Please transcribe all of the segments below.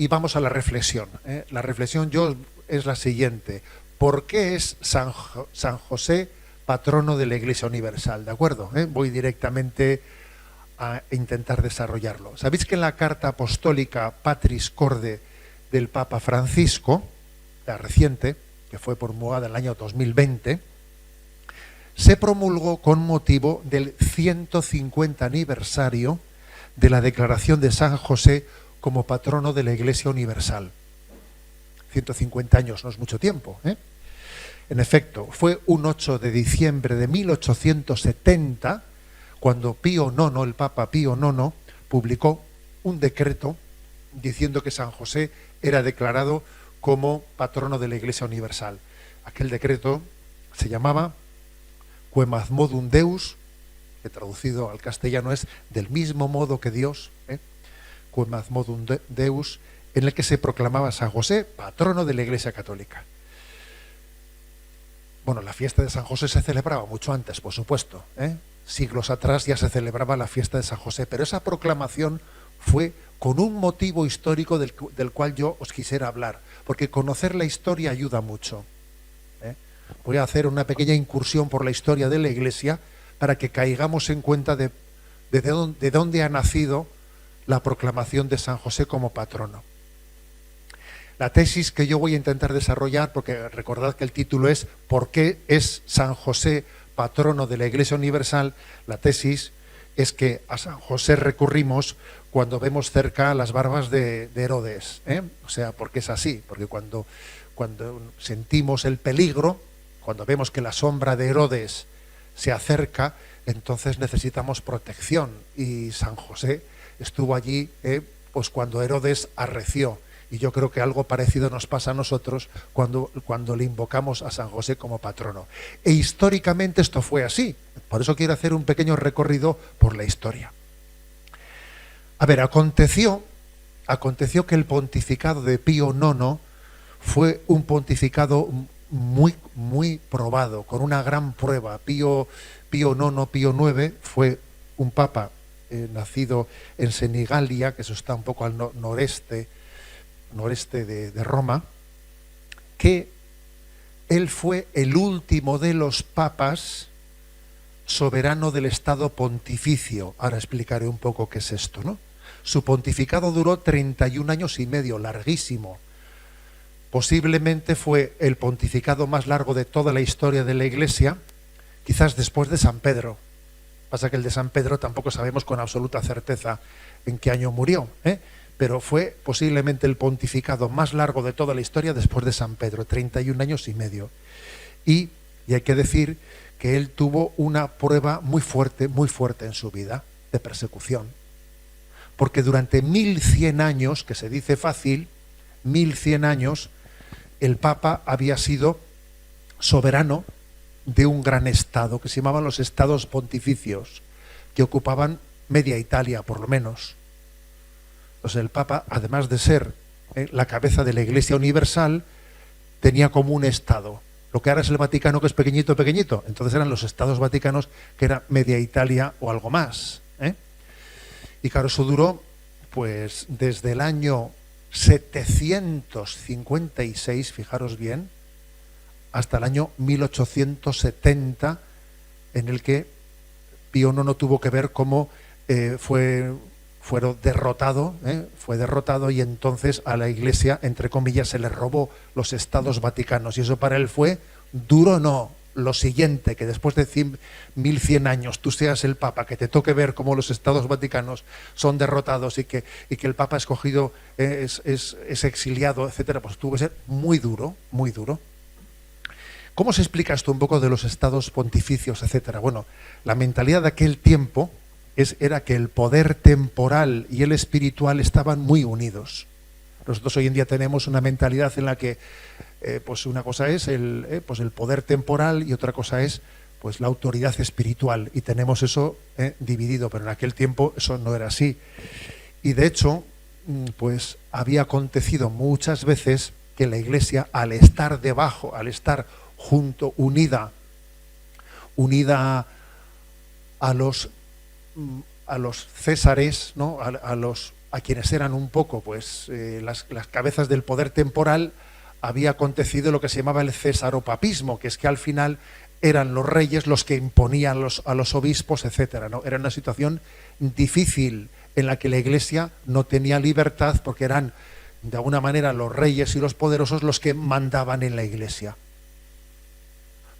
y vamos a la reflexión. La reflexión es la siguiente. ¿Por qué es San José patrono de la Iglesia Universal? ¿De acuerdo? Voy directamente a intentar desarrollarlo. Sabéis que en la carta apostólica Patris Corde del Papa Francisco, la reciente, que fue promulgada en el año 2020, se promulgó con motivo del 150 aniversario de la declaración de San José como patrono de la Iglesia Universal. 150 años no es mucho tiempo, ¿eh? En efecto, fue un 8 de diciembre de 1870 cuando Pío IX, el Papa Pío IX, publicó un decreto diciendo que San José era declarado como patrono de la Iglesia Universal. Aquel decreto se llamaba Quem ad modum Deus, que traducido al castellano es del mismo modo que Dios, Quem ad modum Deus, en el que se proclamaba a San José patrono de la Iglesia Católica. Bueno, la fiesta de San José se celebraba mucho antes, por supuesto, siglos atrás ya se celebraba la fiesta de San José, pero esa proclamación fue con un motivo histórico del cual yo os quisiera hablar, porque conocer la historia ayuda mucho. Voy a hacer una pequeña incursión por la historia de la Iglesia para que caigamos en cuenta de dónde ha nacido la proclamación de San José como patrono. La tesis que yo voy a intentar desarrollar, porque recordad que el título es ¿por qué es San José patrono de la Iglesia Universal? La tesis es que a San José recurrimos cuando vemos cerca las barbas de Herodes, O sea, porque es así, porque cuando sentimos el peligro, cuando vemos que la sombra de Herodes se acerca, entonces necesitamos protección. Y San José estuvo allí pues cuando Herodes arreció. Y yo creo que algo parecido nos pasa a nosotros cuando le invocamos a San José como patrono. E históricamente esto fue así. Por eso quiero hacer un pequeño recorrido por la historia. A ver, aconteció que el pontificado de Pío IX fue un pontificado muy, muy probado, con una gran prueba. Pío IX fue un papa nacido en Senigallia, que eso está un poco al noreste de Roma, que él fue el último de los papas soberano del Estado pontificio. Ahora explicaré un poco qué es esto, ¿no? Su pontificado duró 31 años y medio, larguísimo. Posiblemente fue el pontificado más largo de toda la historia de la Iglesia, quizás después de San Pedro. Pasa que el de San Pedro tampoco sabemos con absoluta certeza en qué año murió, pero fue posiblemente el pontificado más largo de toda la historia después de San Pedro, 31 años y medio. Y hay que decir que él tuvo una prueba muy fuerte en su vida, de persecución. Porque durante 1100 años, que se dice fácil, 1100 años, el Papa había sido soberano de un gran estado, que se llamaban los estados pontificios, que ocupaban media Italia, por lo menos. Pues el Papa, además de ser la cabeza de la Iglesia Universal, tenía como un estado. Lo que ahora es el Vaticano, que es pequeñito. Entonces eran los estados vaticanos, que era media Italia o algo más. Y claro, eso duró pues desde el año 756, fijaros bien, hasta el año 1870, en el que Pío IX tuvo que ver cómo fue derrotado y entonces a la Iglesia, entre comillas, se le robó los estados vaticanos. Y eso para él fue duro, no. Lo siguiente, que después de 1100 años tú seas el Papa, que te toque ver cómo los estados vaticanos son derrotados y que el Papa escogido es exiliado, etcétera, pues tuvo que ser muy duro, muy duro. ¿Cómo se explica esto un poco de los estados pontificios, etcétera? Bueno, la mentalidad de aquel tiempo era que el poder temporal y el espiritual estaban muy unidos. Nosotros hoy en día tenemos una mentalidad en la que pues una cosa es el poder temporal y otra cosa es pues la autoridad espiritual, y tenemos eso dividido, pero en aquel tiempo eso no era así. Y de hecho, pues había acontecido muchas veces que la Iglesia, al estar junto, unida a los césares, ¿no? a los a quienes eran un poco pues las cabezas del poder temporal, había acontecido lo que se llamaba el cesaropapismo, que es que al final eran los reyes los que imponían a los obispos, etcétera, ¿no? Era una situación difícil en la que la Iglesia no tenía libertad, porque eran de alguna manera los reyes y los poderosos los que mandaban en la Iglesia.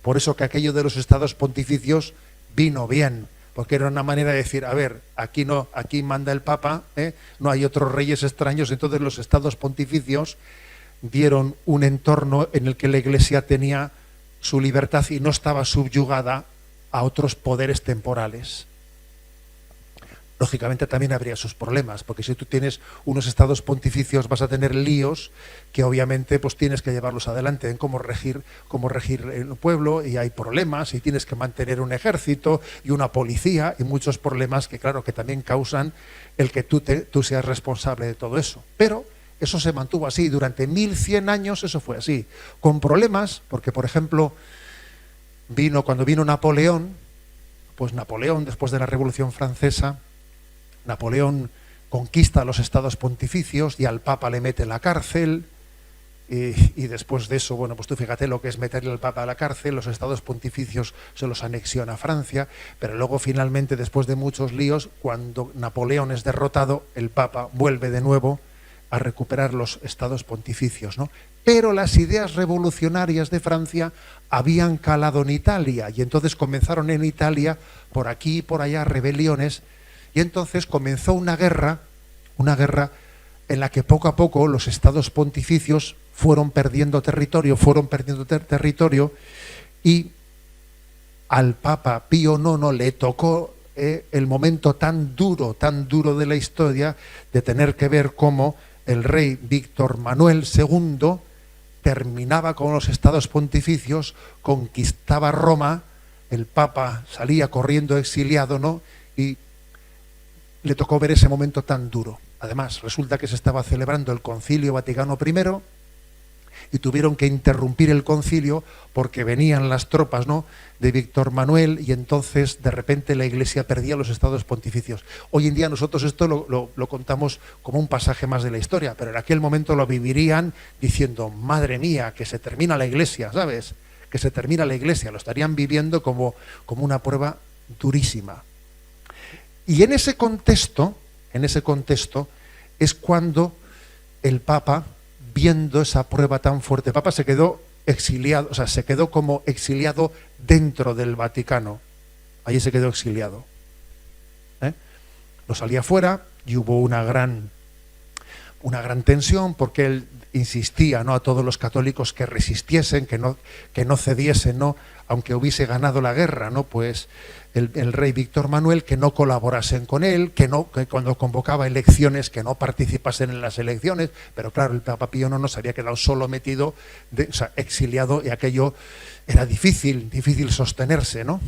Por eso que aquello de los estados pontificios vino bien, porque era una manera de decir, a ver, aquí no, aquí manda el Papa, no hay otros reyes extraños. Entonces los estados pontificios dieron un entorno en el que la Iglesia tenía su libertad y no estaba subyugada a otros poderes temporales. Lógicamente también habría sus problemas, porque si tú tienes unos estados pontificios vas a tener líos que obviamente pues tienes que llevarlos adelante en cómo regir el pueblo, y hay problemas y tienes que mantener un ejército y una policía y muchos problemas que claro que también causan el que tú seas responsable de todo eso. Pero eso se mantuvo así durante 1100 años, eso fue así, con problemas, porque por ejemplo cuando vino Napoleón, pues Napoleón después de la Revolución Francesa, Napoleón conquista los estados pontificios y al Papa le mete en la cárcel, y después de eso, bueno, pues tú fíjate lo que es meterle al Papa a la cárcel, los estados pontificios se los anexiona a Francia, pero luego finalmente, después de muchos líos, cuando Napoleón es derrotado, el Papa vuelve de nuevo a recuperar los estados pontificios, ¿no? Pero las ideas revolucionarias de Francia habían calado en Italia, y entonces comenzaron en Italia, por aquí y por allá, rebeliones. Y entonces comenzó una guerra en la que poco a poco los estados pontificios fueron perdiendo territorio, y al Papa Pío IX le tocó el momento tan duro de la historia de tener que ver cómo el rey Víctor Manuel II terminaba con los estados pontificios, conquistaba Roma, el Papa salía corriendo exiliado, ¿no? Y le tocó ver ese momento tan duro. Además, resulta que se estaba celebrando el Concilio Vaticano I y tuvieron que interrumpir el concilio porque venían las tropas, ¿no?, de Víctor Manuel, y entonces de repente la Iglesia perdía los estados pontificios. Hoy en día nosotros esto lo contamos como un pasaje más de la historia, pero en aquel momento lo vivirían diciendo, madre mía, que se termina la Iglesia, ¿sabes? Que se termina la Iglesia, lo estarían viviendo como una prueba durísima. Y en ese contexto es cuando el Papa, viendo esa prueba tan fuerte, el Papa se quedó exiliado, o sea, se quedó como exiliado dentro del Vaticano. Allí se quedó exiliado. No salía fuera, y hubo una gran tensión, porque él insistía, ¿no?, a todos los católicos que resistiesen, que no cediesen, ¿no?, aunque hubiese ganado la guerra, ¿no?, pues el rey Víctor Manuel, que no colaborasen con él, que cuando convocaba elecciones, que no participasen en las elecciones. Pero claro, el Papa Pío IX se había quedado solo metido, exiliado, y aquello era difícil sostenerse, ¿no?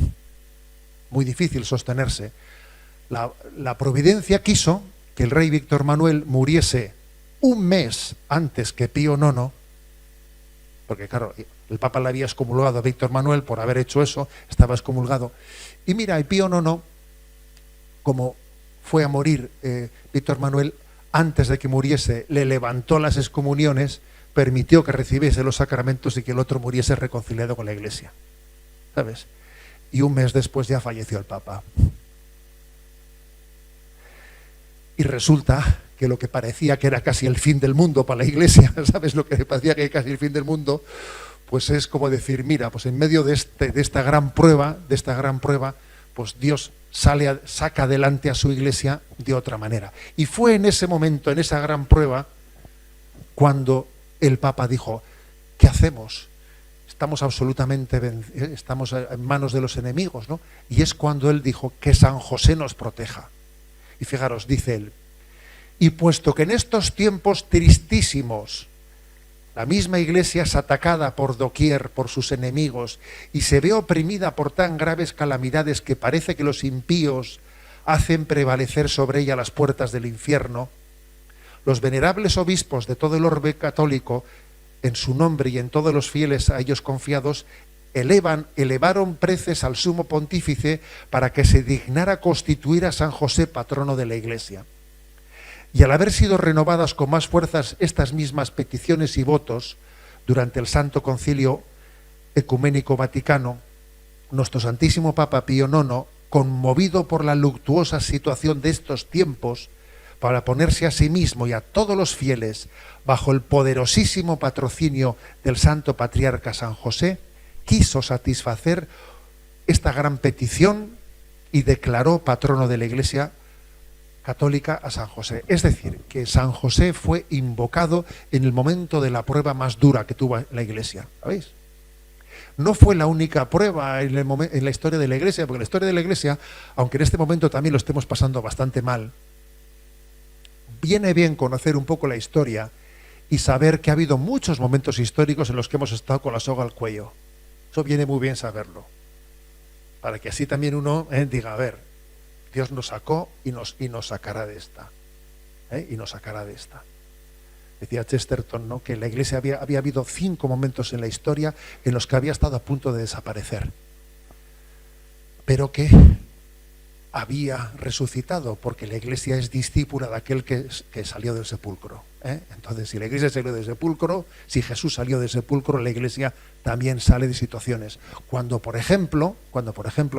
Muy difícil sostenerse. La providencia quiso que el rey Víctor Manuel muriese un mes antes que Pío IX, porque claro, el Papa le había excomulgado a Víctor Manuel por haber hecho eso, estaba excomulgado. Y mira, y Pío IX, como fue a morir Víctor Manuel, antes de que muriese, le levantó las excomuniones, permitió que recibiese los sacramentos y que el otro muriese reconciliado con la Iglesia, ¿sabes? Y un mes después ya falleció el Papa. Y resulta que lo que parecía que era casi el fin del mundo para la Iglesia, ¿sabes? Lo que parecía que era casi el fin del mundo, pues es como decir, mira, pues en medio de esta gran prueba, pues Dios saca adelante a su Iglesia de otra manera. Y fue en ese momento, en esa gran prueba, cuando el Papa dijo, ¿qué hacemos? Estamos estamos en manos de los enemigos, ¿no? Y es cuando él dijo, que San José nos proteja. Y fijaros, dice él, y puesto que en estos tiempos tristísimos la misma Iglesia es atacada por doquier por sus enemigos y se ve oprimida por tan graves calamidades que parece que los impíos hacen prevalecer sobre ella las puertas del infierno, los venerables obispos de todo el orbe católico, en su nombre y en todos los fieles a ellos confiados, elevaron preces al sumo pontífice para que se dignara constituir a San José patrono de la Iglesia. Y al haber sido renovadas con más fuerzas estas mismas peticiones y votos durante el Santo Concilio Ecuménico Vaticano, nuestro Santísimo Papa Pío IX, conmovido por la luctuosa situación de estos tiempos, para ponerse a sí mismo y a todos los fieles bajo el poderosísimo patrocinio del Santo Patriarca San José, quiso satisfacer esta gran petición y declaró patrono de la Iglesia Católica a San José. Es decir, que San José fue invocado en el momento de la prueba más dura que tuvo la Iglesia. ¿Sabéis? No fue la única prueba en la historia de la Iglesia, porque la historia de la Iglesia, aunque en este momento también lo estemos pasando bastante mal, viene bien conocer un poco la historia y saber que ha habido muchos momentos históricos en los que hemos estado con la soga al cuello. Eso viene muy bien saberlo, para que así también uno diga, a ver, Dios nos sacó y nos sacará de esta. Y nos sacará de esta. Decía Chesterton, ¿no?, que en la Iglesia había habido 5 momentos en la historia en los que había estado a punto de desaparecer, pero que había resucitado, porque la Iglesia es discípula de aquel que salió del sepulcro. Entonces, si la Iglesia salió del sepulcro, si Jesús salió del sepulcro, la Iglesia también sale de situaciones. Cuando, por ejemplo,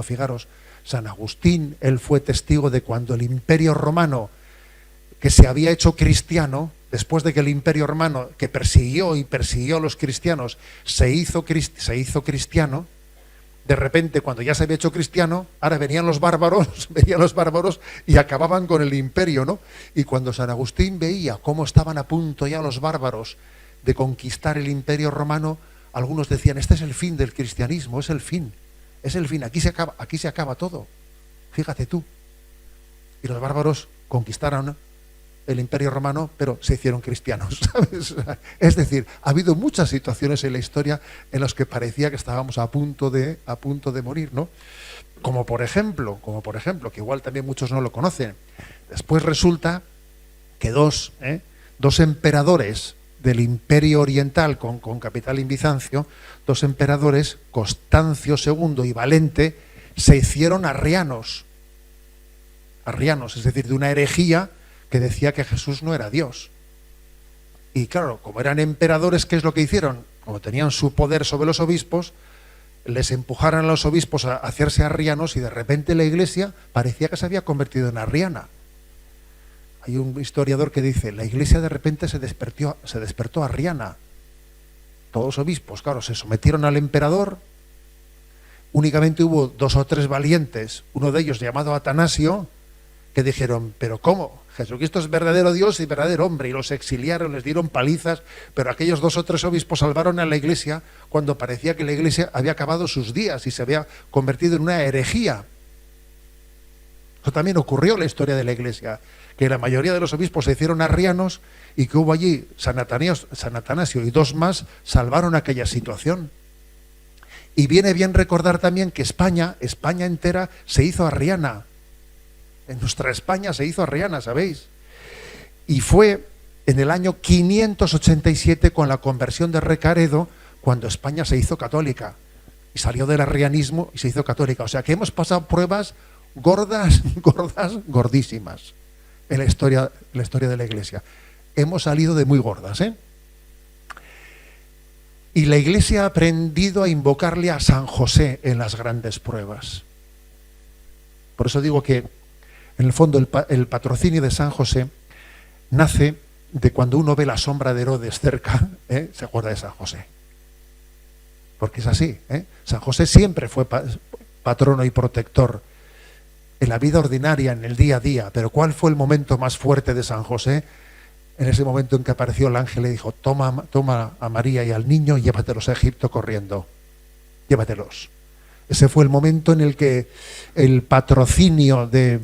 fijaros, San Agustín, él fue testigo de cuando el Imperio Romano, que se había hecho cristiano, después de que el Imperio Romano, que persiguió a los cristianos, se hizo cristiano, de repente, cuando ya se había hecho cristiano, ahora venían los bárbaros y acababan con el imperio, ¿no? Y cuando San Agustín veía cómo estaban a punto ya los bárbaros de conquistar el Imperio Romano, algunos decían, este es el fin del cristianismo, es el fin, aquí se acaba todo, fíjate tú. Y los bárbaros conquistaron el Imperio Romano, pero se hicieron cristianos, ¿sabes? Es decir, ha habido muchas situaciones en la historia en las que parecía que estábamos a punto de morir, ¿no? Como por ejemplo, que igual también muchos no lo conocen. Después resulta que dos emperadores del Imperio Oriental con capital en Bizancio, 2 emperadores, Constancio II y Valente, se hicieron arrianos, es decir, de una herejía que decía que Jesús no era Dios. Y claro, como eran emperadores, ¿qué es lo que hicieron? Como tenían su poder sobre los obispos, les empujaron a los obispos a hacerse arrianos y de repente la Iglesia parecía que se había convertido en arriana. Hay un historiador que dice, la Iglesia de repente se despertó arriana. Todos los obispos, claro, se sometieron al emperador. Únicamente hubo 2 o 3 valientes, uno de ellos llamado Atanasio, que dijeron, pero ¿cómo? Jesucristo es verdadero Dios y verdadero hombre, y los exiliaron, les dieron palizas, pero aquellos 2 o 3 obispos salvaron a la Iglesia cuando parecía que la Iglesia había acabado sus días y se había convertido en una herejía. Eso también ocurrió en la historia de la Iglesia, que la mayoría de los obispos se hicieron arrianos y que hubo allí San Atanasio y 2 más salvaron aquella situación. Y viene bien recordar también que España entera se hizo arriana. En nuestra España se hizo arriana, ¿sabéis? Y fue en el año 587 con la conversión de Recaredo cuando España se hizo católica y salió del arrianismo y se hizo católica. O sea que hemos pasado pruebas gordísimas en la historia de la Iglesia. Hemos salido de muy gordas, ¿eh? Y la Iglesia ha aprendido a invocarle a San José en las grandes pruebas. Por eso digo que en el fondo el patrocinio de San José nace de cuando uno ve la sombra de Herodes cerca, se acuerda de San José. Porque es así, San José siempre fue patrono y protector en la vida ordinaria, en el día a día. Pero ¿cuál fue el momento más fuerte de San José? En ese momento en que apareció el ángel y dijo, toma a María y al niño y llévatelos a Egipto corriendo. Llévatelos. Ese fue el momento en el que el patrocinio de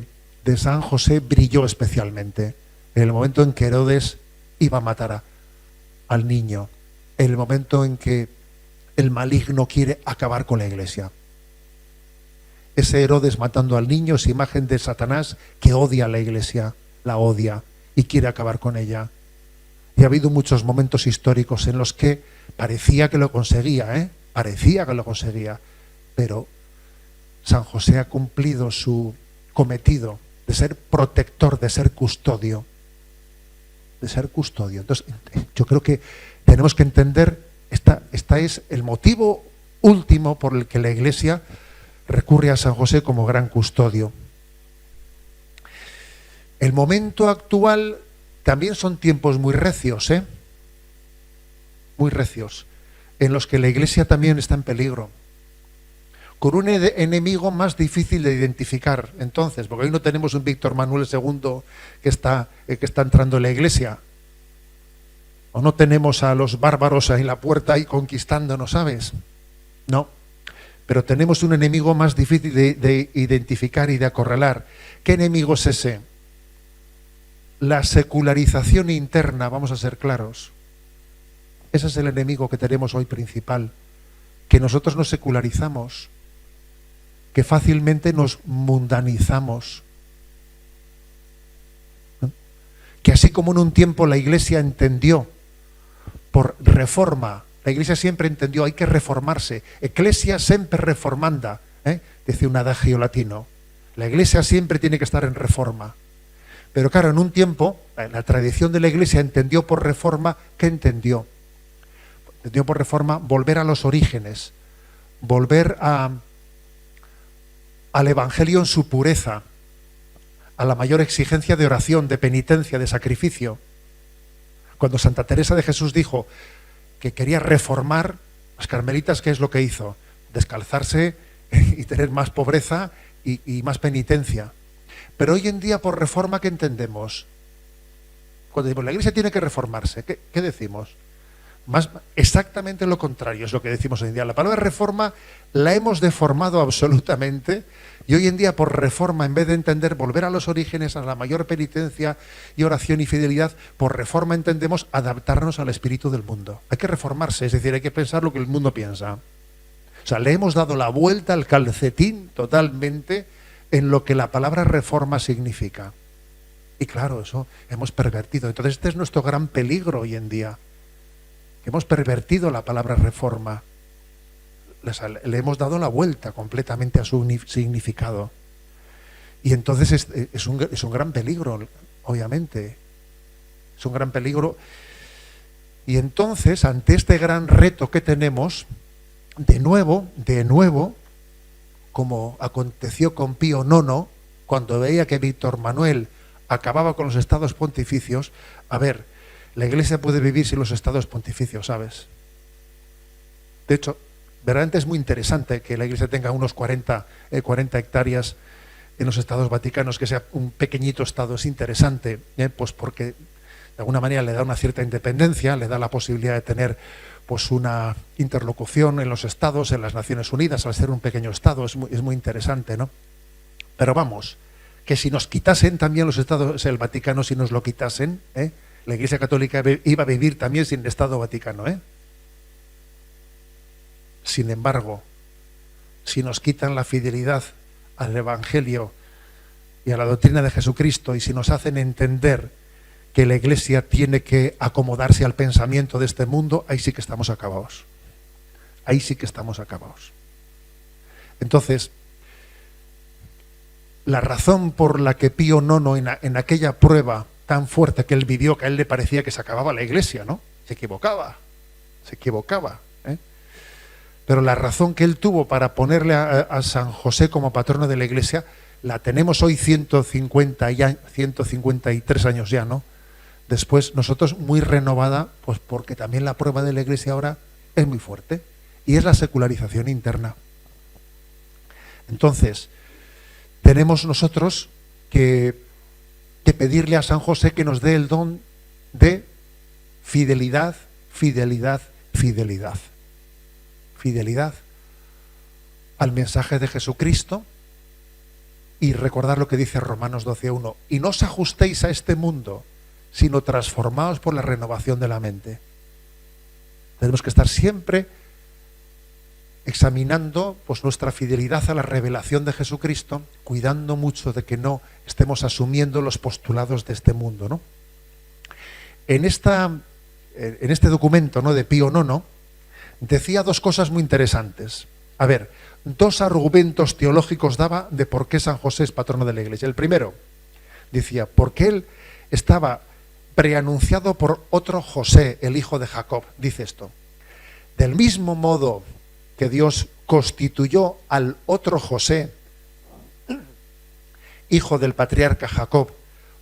San José brilló especialmente, en el momento en que Herodes iba a matar al niño, en el momento en que el maligno quiere acabar con la Iglesia. Ese Herodes matando al niño es imagen de Satanás que odia a la Iglesia, la odia y quiere acabar con ella. Y ha habido muchos momentos históricos en los que parecía que lo conseguía, pero San José ha cumplido su cometido de ser protector, de ser custodio. de ser custodio. Entonces, yo creo que tenemos que entender, esta es el motivo último por el que la Iglesia recurre a San José como gran custodio. El momento actual también son tiempos muy recios, muy recios, en los que la Iglesia también está en peligro, con un enemigo más difícil de identificar entonces, porque hoy no tenemos un Víctor Manuel II que está entrando en la Iglesia, o no tenemos a los bárbaros en la puerta y conquistándonos, ¿sabes? No, pero tenemos un enemigo más difícil de identificar y de acorralar. ¿Qué enemigo es ese? La secularización interna, vamos a ser claros. Ese es el enemigo que tenemos hoy principal, que nosotros nos secularizamos, que fácilmente nos mundanizamos. ¿No? Que así como en un tiempo la Iglesia entendió por reforma, la Iglesia siempre entendió, hay que reformarse, ecclesia semper reformanda, dice un adagio latino. La Iglesia siempre tiene que estar en reforma. Pero claro, en un tiempo, la tradición de la Iglesia entendió por reforma, ¿qué entendió? Entendió por reforma volver a los orígenes, volver al Evangelio en su pureza, a la mayor exigencia de oración, de penitencia, de sacrificio. Cuando Santa Teresa de Jesús dijo que quería reformar, las carmelitas, ¿qué es lo que hizo? Descalzarse y tener más pobreza y más penitencia. Pero hoy en día, por reforma, ¿qué entendemos? Cuando decimos la Iglesia tiene que reformarse, ¿qué decimos? Exactamente lo contrario es lo que decimos hoy en día. La palabra reforma la hemos deformado absolutamente, y hoy en día, por reforma, en vez de entender volver a los orígenes, a la mayor penitencia y oración y fidelidad, por reforma entendemos adaptarnos al espíritu del mundo. Hay que reformarse, es decir, hay que pensar lo que el mundo piensa. O sea, le hemos dado la vuelta al calcetín totalmente en lo que la palabra reforma significa. Y claro, eso hemos pervertido. Entonces este es nuestro gran peligro hoy en día, que hemos pervertido la palabra reforma. Le hemos dado la vuelta completamente a su significado. Y entonces es un gran peligro, obviamente. Es un gran peligro. Y entonces, ante este gran reto que tenemos, de nuevo, como aconteció con Pío IX, cuando veía que Víctor Manuel acababa con los estados pontificios, a ver, la Iglesia puede vivir sin los estados pontificios, ¿sabes? De hecho, verdaderamente es muy interesante que la Iglesia tenga unos 40 hectáreas en los estados vaticanos, que sea un pequeñito estado. Es interesante, pues porque de alguna manera le da una cierta independencia, le da la posibilidad de tener pues una interlocución en los estados, en las Naciones Unidas, al ser un pequeño estado. Es muy interesante, ¿no? Pero vamos, que si nos quitasen también los estados, el Vaticano, si nos lo quitasen, la Iglesia Católica iba a vivir también sin Estado Vaticano, Sin embargo, si nos quitan la fidelidad al Evangelio y a la doctrina de Jesucristo, y si nos hacen entender que la Iglesia tiene que acomodarse al pensamiento de este mundo, ahí sí que estamos acabados. Ahí sí que estamos acabados. Entonces, la razón por la que Pío IX en aquella prueba tan fuerte que él vivió, que a él le parecía que se acababa la Iglesia, ¿no? Se equivocaba. Pero la razón que él tuvo para ponerle a San José como patrono de la Iglesia, la tenemos hoy 153 años ya, ¿no? Después, nosotros muy renovada, pues porque también la prueba de la Iglesia ahora es muy fuerte, y es la secularización interna. Entonces, tenemos nosotros que pedirle a San José que nos dé el don de fidelidad, fidelidad, fidelidad. Fidelidad al mensaje de Jesucristo, y recordar lo que dice Romanos 12:1. Y no os ajustéis a este mundo, sino transformaos por la renovación de la mente. Tenemos que estar siempre examinando pues nuestra fidelidad a la revelación de Jesucristo, cuidando mucho de que no estemos asumiendo los postulados de este mundo, ¿no? En este documento, ¿no?, de Pío IX, decía dos cosas muy interesantes. A ver, dos argumentos teológicos daba de por qué San José es patrono de la Iglesia. El primero, decía, porque él estaba preanunciado por otro José, el hijo de Jacob. Dice esto: del mismo modo que Dios constituyó al otro José, hijo del patriarca Jacob,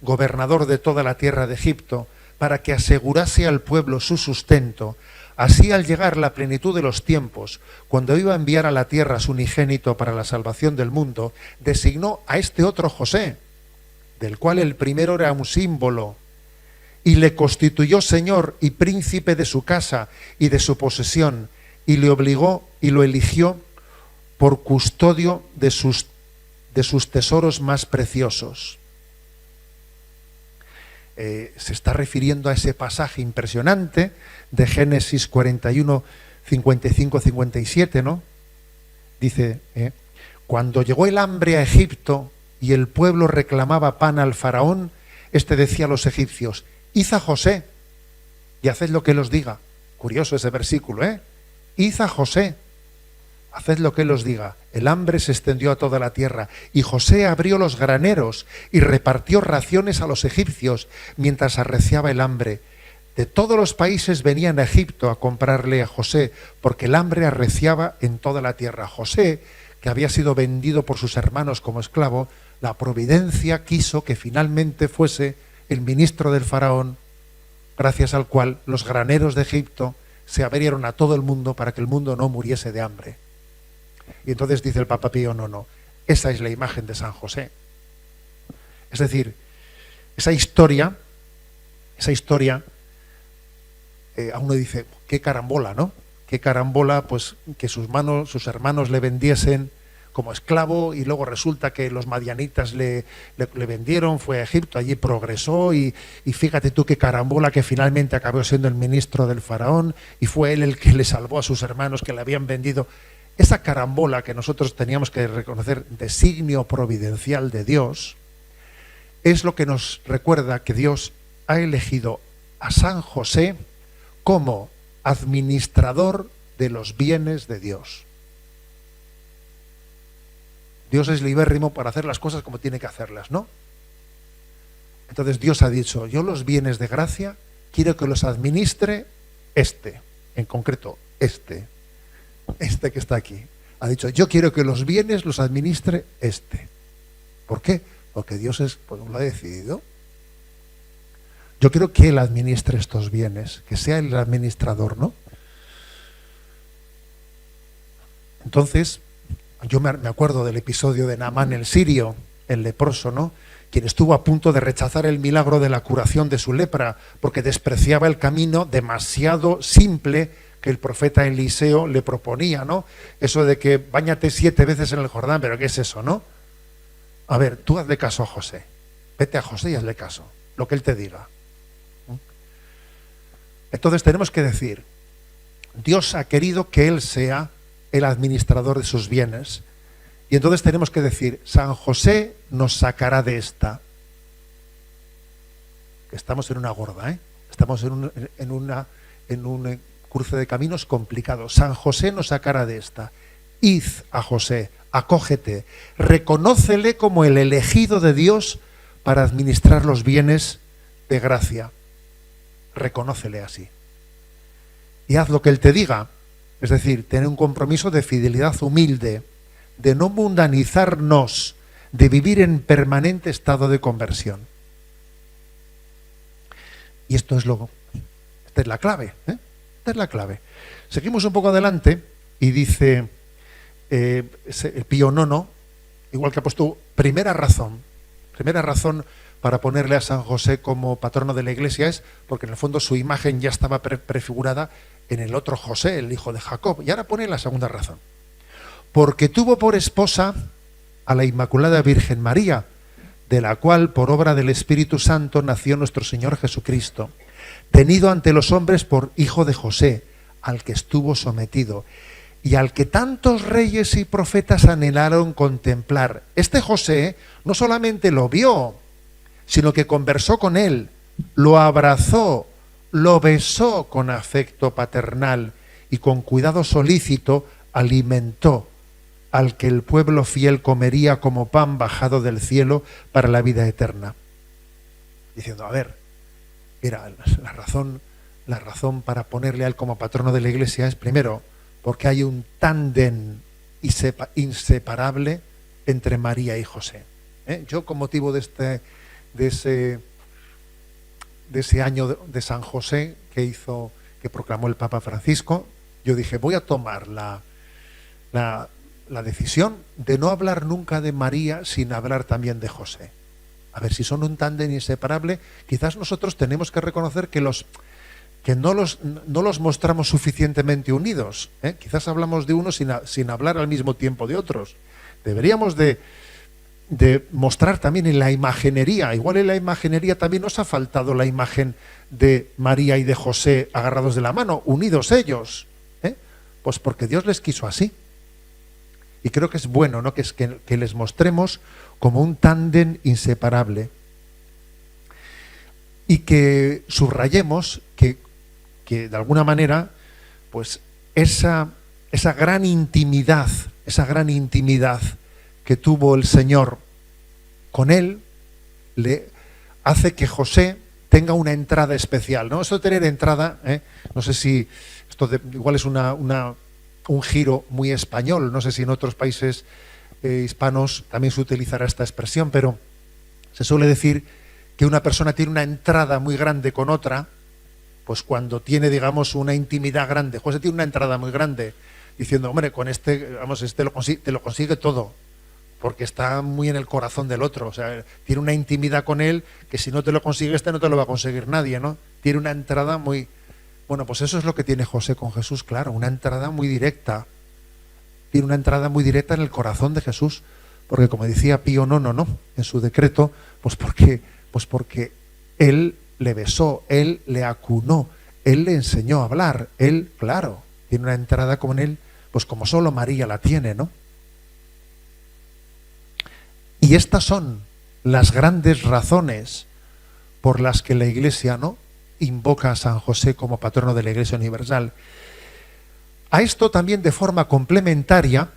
gobernador de toda la tierra de Egipto, para que asegurase al pueblo su sustento, así al llegar la plenitud de los tiempos, cuando iba a enviar a la tierra a su unigénito para la salvación del mundo, designó a este otro José, del cual el primero era un símbolo, y le constituyó señor y príncipe de su casa y de su posesión, y le obligó y lo eligió por custodio de sus tesoros más preciosos. Se está refiriendo a ese pasaje impresionante de Génesis 41, 55, 57, ¿no? Dice, cuando llegó el hambre a Egipto y el pueblo reclamaba pan al faraón, este decía a los egipcios: id a José y haced lo que él os diga. Curioso ese versículo, ¿eh? Id a José, haced lo que él os diga. El hambre se extendió a toda la tierra, y José abrió los graneros y repartió raciones a los egipcios mientras arreciaba el hambre. De todos los países venían a Egipto a comprarle a José, porque el hambre arreciaba en toda la tierra. José, que había sido vendido por sus hermanos como esclavo, la providencia quiso que finalmente fuese el ministro del faraón, gracias al cual los graneros de Egipto se abrieron a todo el mundo para que el mundo no muriese de hambre. Y entonces dice el Papa Pío, no, esa es la imagen de San José. Es decir, esa historia, a uno dice, qué carambola, ¿no? Qué carambola, pues, que sus hermanos le vendiesen como esclavo, y luego resulta que los madianitas le vendieron, fue a Egipto, allí progresó, y fíjate tú qué carambola, que finalmente acabó siendo el ministro del faraón, y fue él el que le salvó a sus hermanos que le habían vendido. Esa carambola que nosotros teníamos que reconocer designio providencial de Dios, es lo que nos recuerda que Dios ha elegido a San José como administrador de los bienes de Dios. Dios es libérrimo para hacer las cosas como tiene que hacerlas, ¿no? Entonces Dios ha dicho, yo los bienes de gracia quiero que los administre en concreto este que está aquí. Ha dicho, yo quiero que los bienes los administre ¿Por qué? Porque Dios lo ha decidido. Yo quiero que Él administre estos bienes, que sea el administrador, ¿no? Entonces, yo me acuerdo del episodio de Naamán el sirio, el leproso, ¿no? Quien estuvo a punto de rechazar el milagro de la curación de su lepra, porque despreciaba el camino demasiado simple que el profeta Eliseo le proponía, ¿no? Eso de que báñate 7 veces en el Jordán, pero ¿qué es eso, no? A ver, tú hazle caso a José. Vete a José y hazle caso, lo que él te diga. Entonces tenemos que decir, Dios ha querido que Él sea el administrador de sus bienes. Y entonces tenemos que decir, San José nos sacará de esta. Estamos en una gorda, ¿eh? Estamos en un cruce de caminos complicado. San José nos sacará de esta. Id a José, acógete, reconócele como el elegido de Dios para administrar los bienes de gracia. Reconócele así. Y haz lo que Él te diga. Es decir, tener un compromiso de fidelidad humilde, de no mundanizarnos, de vivir en permanente estado de conversión. Y esta es la clave, ¿eh? Esta es la clave. Seguimos un poco adelante y dice Pío IX, igual que ha puesto primera razón para ponerle a San José como patrono de la Iglesia, es porque en el fondo su imagen ya estaba prefigurada en el otro José, el hijo de Jacob. Y ahora pone la segunda razón. Porque tuvo por esposa a la Inmaculada Virgen María, de la cual por obra del Espíritu Santo nació nuestro Señor Jesucristo, tenido ante los hombres por hijo de José, al que estuvo sometido, y al que tantos reyes y profetas anhelaron contemplar. Este José no solamente lo vio, sino que conversó con él, lo abrazó, lo besó con afecto paternal y con cuidado solícito alimentó al que el pueblo fiel comería como pan bajado del cielo para la vida eterna. Diciendo, a ver, Mira, la razón para ponerle a él como patrono de la Iglesia es, primero, porque hay un tándem inseparable entre María y José. Yo, con motivo de ese año de San José que proclamó el Papa Francisco, yo dije, voy a tomar la decisión de no hablar nunca de María sin hablar también de José. A ver, si son un tándem inseparable, quizás nosotros tenemos que reconocer que no los mostramos suficientemente unidos. Quizás hablamos de unos sin hablar al mismo tiempo de otros. Deberíamos de mostrar también en la imaginería. Igual en la imaginería también nos ha faltado la imagen de María y de José agarrados de la mano, unidos ellos. Pues porque Dios les quiso así. Y creo que es bueno, ¿no?, que les mostremos como un tándem inseparable. Y que subrayemos que de alguna manera, pues esa gran intimidad que tuvo el Señor con él, le hace que José tenga una entrada especial, ¿no? Eso de tener entrada, no sé si esto igual es un giro muy español, no sé si en otros países hispanos también se utilizará esta expresión, pero se suele decir que una persona tiene una entrada muy grande con otra, pues cuando tiene, digamos, una intimidad grande. José tiene una entrada muy grande, diciendo, hombre, con este te lo consigue todo, porque está muy en el corazón del otro. O sea, tiene una intimidad con él que si no te lo consigue no te lo va a conseguir nadie, ¿no? Tiene una entrada muy... Bueno, pues eso es lo que tiene José con Jesús, claro, una entrada muy directa. Tiene una entrada muy directa en el corazón de Jesús, porque como decía Pío IX, en su decreto, pues porque él le besó, él le acunó, él le enseñó a hablar, él, claro, tiene una entrada con él, pues como solo María la tiene, ¿no? Y estas son las grandes razones por las que la Iglesia, ¿no?, invoca a San José como patrono de la Iglesia Universal. A esto también de forma complementaria,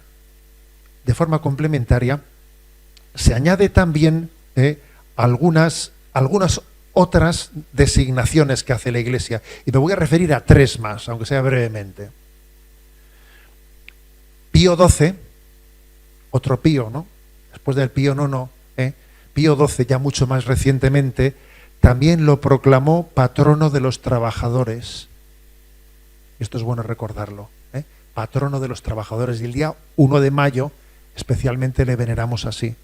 se añade también algunas otras designaciones que hace la Iglesia. Y me voy a referir a 3 más, aunque sea brevemente. Pío XII, otro Pío, ¿no? Después del Pío IX, Pío XII, ya mucho más recientemente, también lo proclamó patrono de los trabajadores. Esto es bueno recordarlo, patrono de los trabajadores. Y el día 1 de mayo, especialmente, le veneramos así.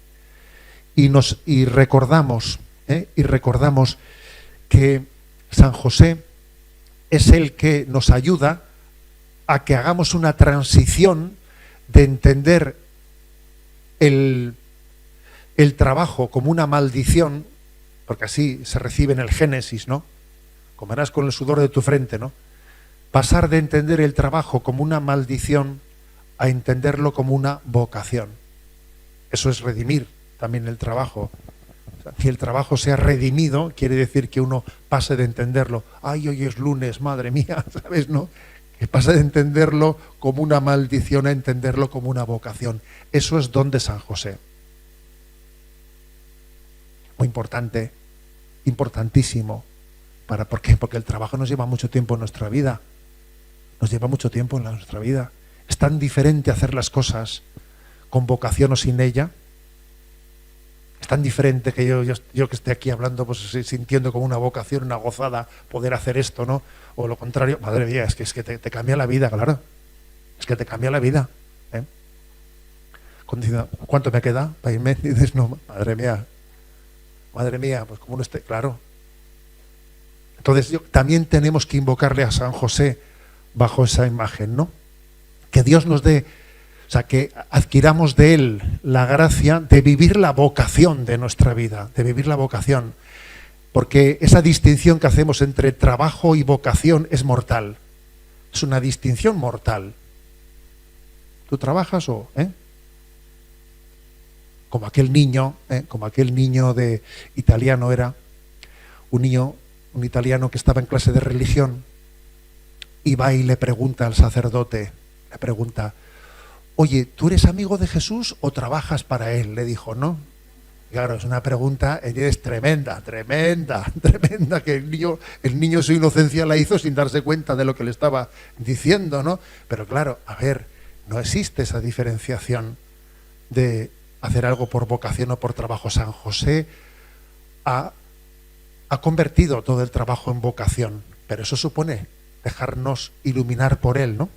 Y recordamos que San José es el que nos ayuda a que hagamos una transición de entender el trabajo como una maldición, porque así se recibe en el Génesis, ¿no? Comerás con el sudor de tu frente, ¿no? Pasar de entender el trabajo como una maldición a entenderlo como una vocación. Eso es redimir también el trabajo. O sea, que el trabajo sea redimido quiere decir que uno pase de entenderlo. Ay, hoy es lunes, madre mía, ¿sabes, no? Que pase de entenderlo como una maldición a entenderlo como una vocación. Eso es don de San José. Muy importante, importantísimo. ¿Por qué? Porque el trabajo nos lleva mucho tiempo en nuestra vida. Nos lleva mucho tiempo en nuestra vida. Es tan diferente hacer las cosas con vocación o sin ella. Es tan diferente que yo que esté aquí hablando, pues sintiendo como una vocación, una gozada, poder hacer esto, ¿no? O lo contrario, madre mía, es que te cambia la vida, claro. Es que te cambia la vida. ¿Cuánto me queda para irme? Y dices, no, madre mía, pues como no esté, claro. Entonces también tenemos que invocarle a San José bajo esa imagen, ¿no? Que Dios nos dé, o sea, que adquiramos de él la gracia de vivir la vocación de nuestra vida, de vivir la vocación. Porque esa distinción que hacemos entre trabajo y vocación es mortal. Es una distinción mortal. ¿Tú trabajas o...? Como aquel niño de italiano, era un italiano que estaba en clase de religión, y va y le pregunta al sacerdote, oye, ¿tú eres amigo de Jesús o trabajas para él? Le dijo, no, Claro, es una pregunta, es tremenda, tremenda, que el niño su inocencia la hizo sin darse cuenta de lo que le estaba diciendo, ¿no? Pero claro, a ver, no existe esa diferenciación de hacer algo por vocación o por trabajo. San José ha convertido todo el trabajo en vocación, pero eso supone dejarnos iluminar por él, ¿no?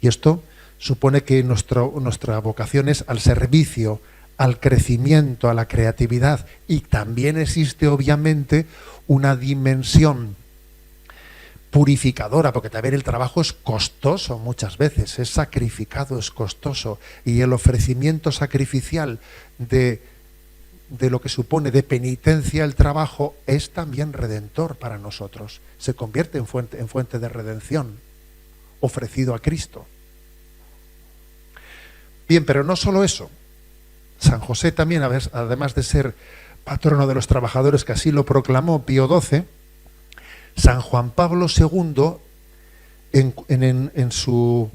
Y esto supone que nuestra vocación es al servicio, al crecimiento, a la creatividad, y también existe obviamente una dimensión purificadora, porque también el trabajo es costoso muchas veces, es sacrificado, es costoso, y el ofrecimiento sacrificial de lo que supone de penitencia el trabajo es también redentor para nosotros, se convierte en fuente de redención, ofrecido a Cristo. Bien, pero no solo eso. San José también, además de ser patrono de los trabajadores, que así lo proclamó Pío XII, San Juan Pablo II, en su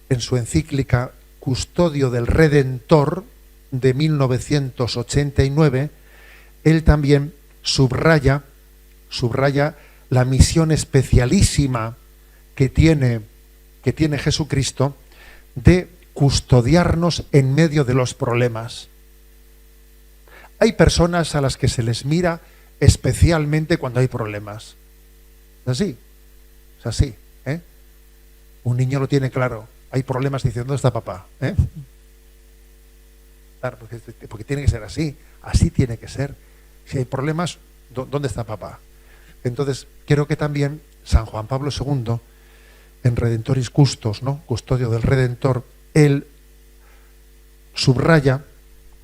encíclica Custodio del Redentor de 1989, él también subraya la misión especialísima que tiene Jesucristo de custodiarnos en medio de los problemas. Hay personas a las que se les mira especialmente cuando hay problemas. Es así, ¿eh? Un niño lo tiene claro. Hay problemas diciendo, ¿dónde está papá? ¿Eh? Claro, porque tiene que ser así. Así tiene que ser. Si hay problemas, ¿dónde está papá? Entonces, creo que también San Juan Pablo II, en Redentoris Custos, ¿no? Custodio del Redentor, él subraya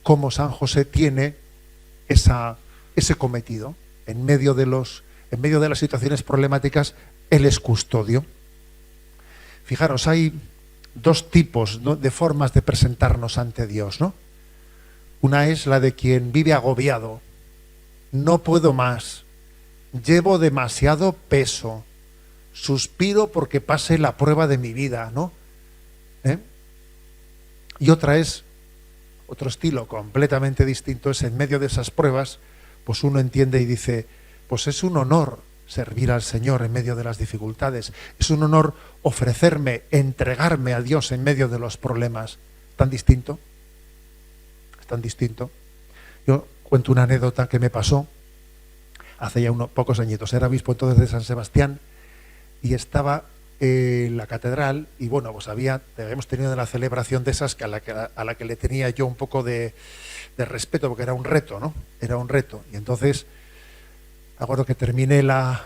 cómo San José tiene ese cometido. En medio de las situaciones problemáticas, él es custodio. Fijaros, hay dos tipos, ¿no?, de formas de presentarnos ante Dios, ¿no? Una es la de quien vive agobiado. No puedo más. Llevo demasiado peso. Suspiro porque pase la prueba de mi vida, ¿no? Y otra es, otro estilo completamente distinto, es en medio de esas pruebas, pues uno entiende y dice, pues es un honor servir al Señor en medio de las dificultades, es un honor ofrecerme, entregarme a Dios en medio de los problemas. ¿Tan distinto? Es tan distinto. Yo cuento una anécdota que me pasó hace ya unos pocos añitos. Era obispo entonces de San Sebastián y estaba en la catedral y bueno, pues habíamos tenido la celebración de esas a la que le tenía yo un poco de respeto, porque era un reto, ¿no? Era un reto. Y entonces, me acuerdo que terminé la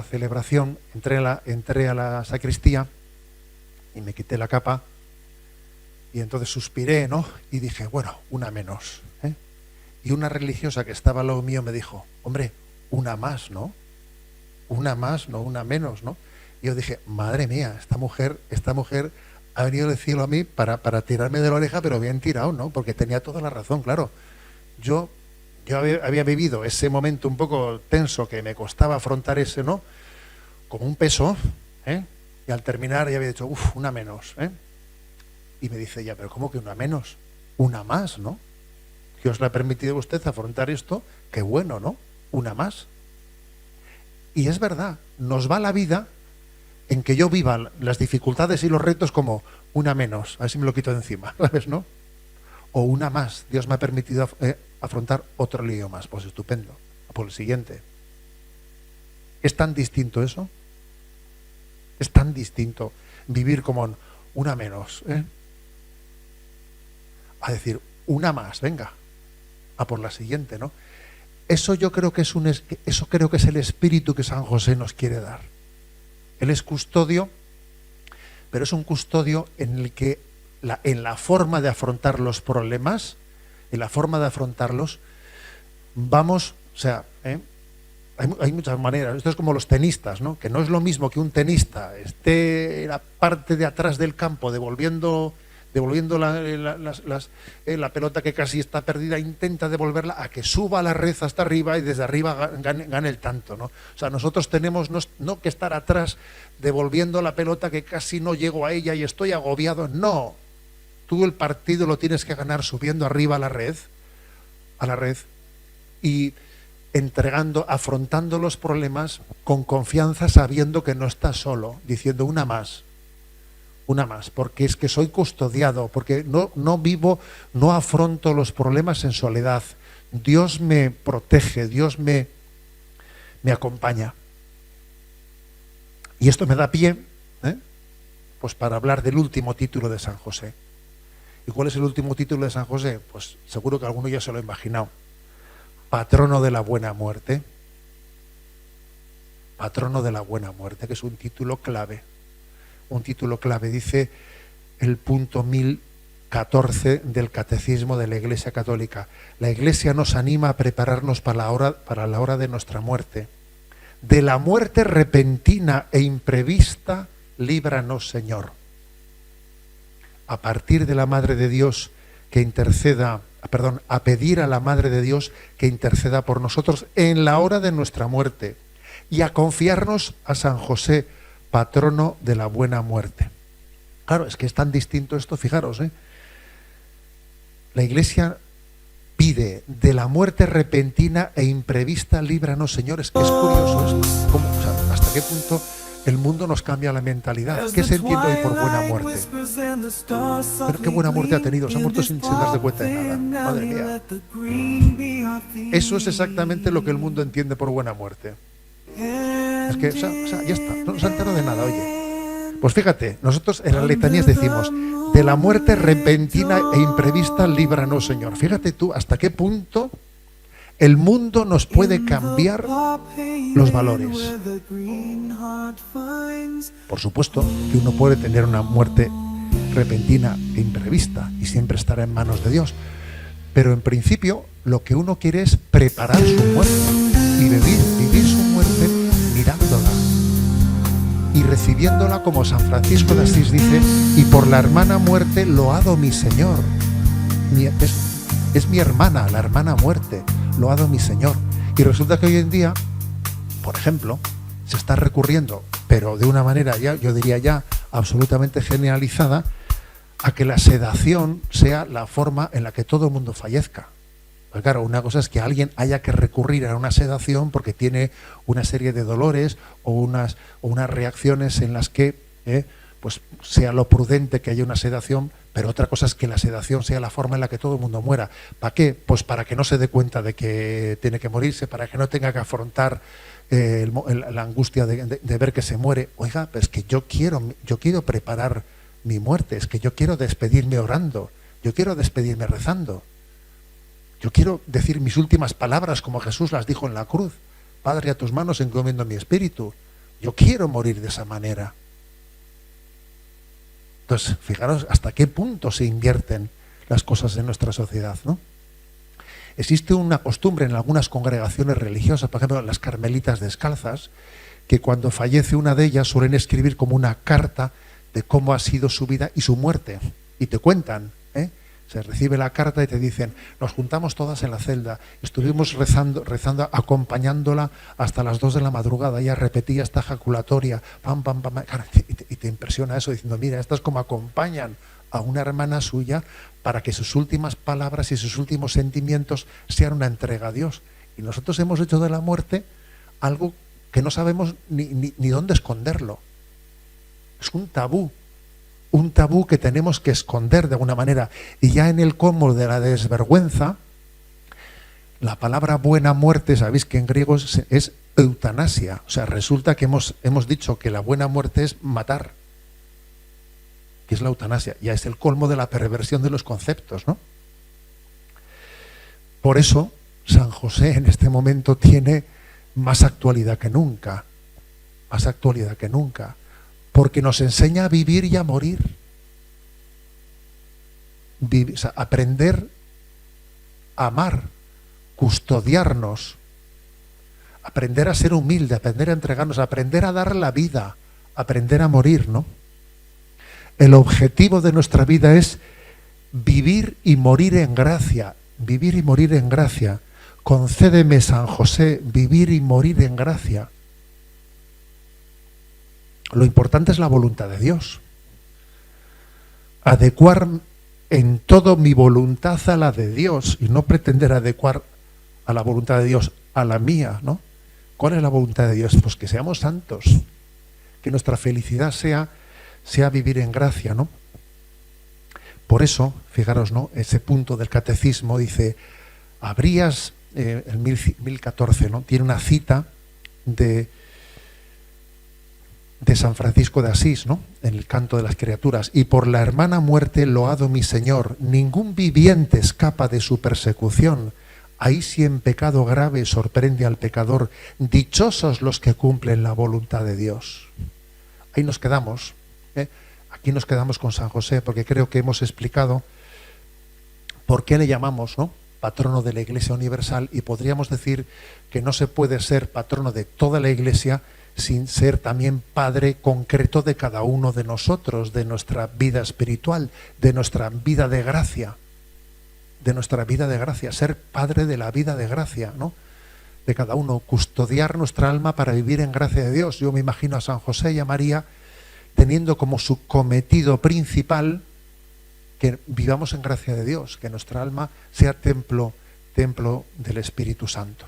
celebración, entré a la sacristía y me quité la capa y entonces suspiré, ¿no? Y dije, bueno, una menos, ¿eh? Y una religiosa que estaba al lado mío me dijo, hombre, una más, ¿no? Una más, no una menos, ¿no? Y yo dije, madre mía, esta mujer ha venido del cielo a mí para tirarme de la oreja, pero bien tirado, ¿no? Porque tenía toda la razón, claro. Yo había vivido ese momento un poco tenso que me costaba afrontar ese, ¿no? Como un peso, ¿eh? Y al terminar ya había dicho, una menos, ¿eh? Y me dice ella, pero ¿cómo que una menos? Una más, ¿no? Dios le ha permitido a usted afrontar esto, qué bueno, ¿no? Una más. Y es verdad, nos va la vida en que yo viva las dificultades y los retos como una menos, a ver si me lo quito de encima, ¿sabes, no? O una más, Dios me ha permitido afrontar otro lío más, pues estupendo, por el siguiente. ¿Es tan distinto eso? Es tan distinto vivir como una menos, ¿eh? A decir, una más, venga, a por la siguiente, ¿no? Eso yo creo que eso creo que es el espíritu que San José nos quiere dar. Él es custodio, pero es un custodio en el que en la forma de afrontar los problemas, en la forma de afrontarlos, vamos, o sea, hay muchas maneras. Esto es como los tenistas, ¿no? Que no es lo mismo que un tenista esté en la parte de atrás del campo devolviendo la pelota que casi está perdida, intenta devolverla, a que suba a la red hasta arriba y desde arriba gane el tanto, ¿no? O sea, nosotros tenemos no que estar atrás devolviendo la pelota que casi no llego a ella y estoy agobiado. No. tú el partido lo tienes que ganar subiendo arriba a la red, y afrontando los problemas con confianza, sabiendo que no estás solo, diciendo una más, porque es que soy custodiado, porque no afronto los problemas en soledad. Dios me protege, Dios me acompaña. Y esto me da pie, pues para hablar del último título de San José. ¿Y cuál es el último título de San José? Pues seguro que alguno ya se lo ha imaginado. Patrono de la buena muerte. Patrono de la buena muerte, que es un título clave. Un título clave, dice el punto 1014 del Catecismo de la Iglesia Católica. La Iglesia nos anima a prepararnos para la hora de nuestra muerte. De la muerte repentina e imprevista, líbranos, Señor. A partir de la Madre de Dios que interceda, a pedir a la Madre de Dios que interceda por nosotros en la hora de nuestra muerte, y a confiarnos a San José, patrono de la buena muerte. Claro, es que es tan distinto esto, fijaros, La Iglesia pide de la muerte repentina e imprevista, líbranos, Señor. Es que es curioso esto. ¿Cómo? O sea, ¿hasta qué punto el mundo nos cambia la mentalidad? ¿Qué se entiende hoy por buena muerte? Pero qué buena muerte ha tenido. Se ha muerto sin darse cuenta de nada. Madre mía. Eso es exactamente lo que el mundo entiende por buena muerte. Es que, ya está. No se ha enterado de nada, oye. Pues fíjate, nosotros en las letanías decimos: de la muerte repentina e imprevista, líbranos, Señor. Fíjate tú hasta qué punto el mundo nos puede cambiar los valores. Por supuesto que uno puede tener una muerte repentina e imprevista y siempre estará en manos de Dios. Pero en principio lo que uno quiere es preparar su muerte y vivir su muerte mirándola y recibiéndola, como San Francisco de Asís dice: y por la hermana muerte loado mi Señor. Es mi hermana, la hermana muerte, loado mi Señor. Y resulta que hoy en día, por ejemplo, se está recurriendo, pero de una manera ya, yo diría ya absolutamente generalizada, a que la sedación sea la forma en la que todo el mundo fallezca. Pues claro, una cosa es que alguien haya que recurrir a una sedación porque tiene una serie de dolores o unas reacciones en las que pues sea lo prudente que haya una sedación, pero otra cosa es que la sedación sea la forma en la que todo el mundo muera. ¿Para qué? Pues para que no se dé cuenta de que tiene que morirse, para que no tenga que afrontar la angustia de ver que se muere. Oiga, pues que yo quiero preparar mi muerte, es que yo quiero despedirme orando, yo quiero despedirme rezando. Yo quiero decir mis últimas palabras como Jesús las dijo en la cruz: Padre, a tus manos encomiendo mi espíritu. Yo quiero morir de esa manera. Entonces, fijaros hasta qué punto se invierten las cosas en nuestra sociedad, ¿no? Existe una costumbre en algunas congregaciones religiosas, por ejemplo, las carmelitas descalzas, que cuando fallece una de ellas suelen escribir como una carta de cómo ha sido su vida y su muerte. Y te cuentan, se recibe la carta y te dicen: nos juntamos todas en la celda, estuvimos rezando, acompañándola hasta las 2 de la madrugada, ella repetía esta ejaculatoria, pam, pam, pam, y te impresiona eso, diciendo: mira, estas como acompañan a una hermana suya para que sus últimas palabras y sus últimos sentimientos sean una entrega a Dios. Y nosotros hemos hecho de la muerte algo que no sabemos ni dónde esconderlo. Es un tabú que tenemos que esconder de alguna manera. Y ya en el colmo de la desvergüenza, la palabra buena muerte, sabéis que en griego es eutanasia. O sea, resulta que hemos dicho que la buena muerte es matar, que es la eutanasia. Ya es el colmo de la perversión de los conceptos, ¿no? Por eso San José en este momento tiene más actualidad que nunca, porque nos enseña a vivir y a morir. O sea, aprender a amar, custodiarnos, aprender a ser humilde, aprender a entregarnos, aprender a dar la vida, aprender a morir, ¿no? El objetivo de nuestra vida es vivir y morir en gracia, vivir y morir en gracia. Concédeme, San José, vivir y morir en gracia. Lo importante es la voluntad de Dios. Adecuar en todo mi voluntad a la de Dios y no pretender adecuar a la voluntad de Dios a la mía, ¿no? ¿Cuál es la voluntad de Dios? Pues que seamos santos, que nuestra felicidad sea vivir en gracia, ¿no? Por eso, fijaros, ¿no? Ese punto del catecismo dice, habrías, el 1014, ¿no? Tiene una cita de San Francisco de Asís, ¿no? En el Canto de las Criaturas. Y por la hermana muerte loado mi Señor, ningún viviente escapa de su persecución. Ahí sí en pecado grave sorprende al pecador. Dichosos los que cumplen la voluntad de Dios. Ahí nos quedamos, ¿eh? Aquí nos quedamos con San José, porque creo que hemos explicado por qué le llamamos, ¿no?, patrono de la Iglesia Universal, y podríamos decir que no se puede ser patrono de toda la Iglesia sin ser también padre concreto de cada uno de nosotros, de nuestra vida espiritual, de nuestra vida de gracia, ser padre de la vida de gracia, ¿no?, de cada uno, custodiar nuestra alma para vivir en gracia de Dios. Yo me imagino a San José y a María teniendo como su cometido principal que vivamos en gracia de Dios, que nuestra alma sea templo del Espíritu Santo.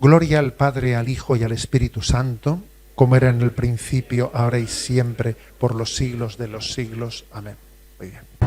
Gloria al Padre, al Hijo y al Espíritu Santo, como era en el principio, ahora y siempre, por los siglos de los siglos. Amén. Muy bien.